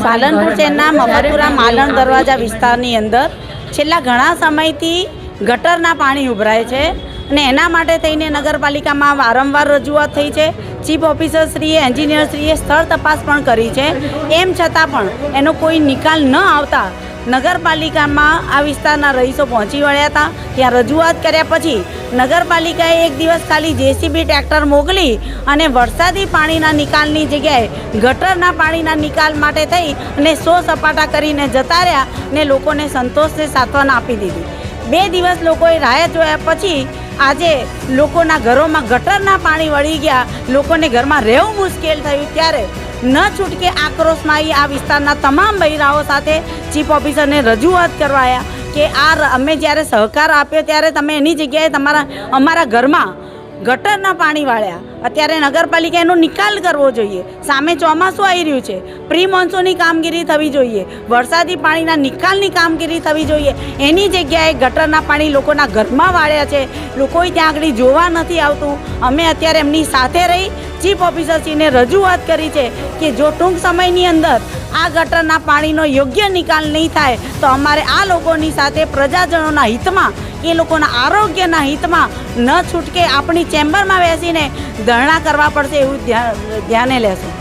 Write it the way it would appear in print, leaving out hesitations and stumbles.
પાલનપુર શહેરના મફતુરા માલણ દરવાજા વિસ્તારની અંદર છેલ્લા ઘણા સમયથી ગટરના પાણી ઉભરાય છે અને એના માટે થઈને નગરપાલિકામાં વારંવાર રજૂઆત થઈ છે. ચીફ ઓફિસરશ્રીએ એન્જિનિયરશ્રીએ સ્થળ તપાસ પણ કરી છે. એમ છતાં પણ એનો કોઈ નિકાલ ન આવતા નગરપાલિકામાં આ વિસ્તારના રહીશો પહોંચી વળ્યા હતા. ત્યાં રજૂઆત કર્યા પછી નગરપાલિકાએ એક દિવસ ખાલી જેસીબી ટ્રેક્ટર મોકલી અને વરસાદી પાણીના નિકાલની જગ્યાએ ગટરના પાણીના નિકાલ માટે થઈ અને સપાટા કરીને જતા રહ્યા ને લોકોને સંતોષને સાંત્વના આપી દીધી. 2 દિવસ લોકોએ રાહ જોયા પછી આજે લોકોના ઘરોમાં ગટરના પાણી વળી ગયા, લોકોને ઘરમાં રહેવું મુશ્કેલ થયું. ત્યારે ન છૂટકે આક્રોશમાં આવી આ વિસ્તારના તમામ બૈરાઓ સાથે ચીફ ઓફિસરને રજૂઆત કરવાયા કે અમે જ્યારે સહકાર આપ્યો ત્યારે તમે એની જગ્યાએ અમારા ઘરમાં ગટરના પાણી વાળ્યા. અત્યારે નગરપાલિકા એનો નિકાલ કરવો જોઈએ. સામે ચોમાસું આવી રહ્યું છે, પ્રી મોન્સૂનની કામગીરી થવી જોઈએ, વરસાદી પાણીના નિકાલની કામગીરી થવી જોઈએ. એની જગ્યાએ ગટરના પાણી લોકોના ઘરમાં વાળ્યા છે. લોકોએ ત્યાં આગળ જોવા નથી આવતું. અમે અત્યારે એમની સાથે રહી ચીફ ઓફિસરશ્રીને રજૂઆત કરી છે કે જો ટૂંક સમયની અંદર આ ગટરના પાણીનો યોગ્ય નિકાલ નહીં થાય તો અમારે આ લોકોની સાથે પ્રજાજનોના હિતમાં, એ લોકોના આરોગ્યના હિતમાં ન છૂટકે આપણી ચેમ્બરમાં બેસીને ધરણા કરવા પડશે એવું ધ્યાને લેશું.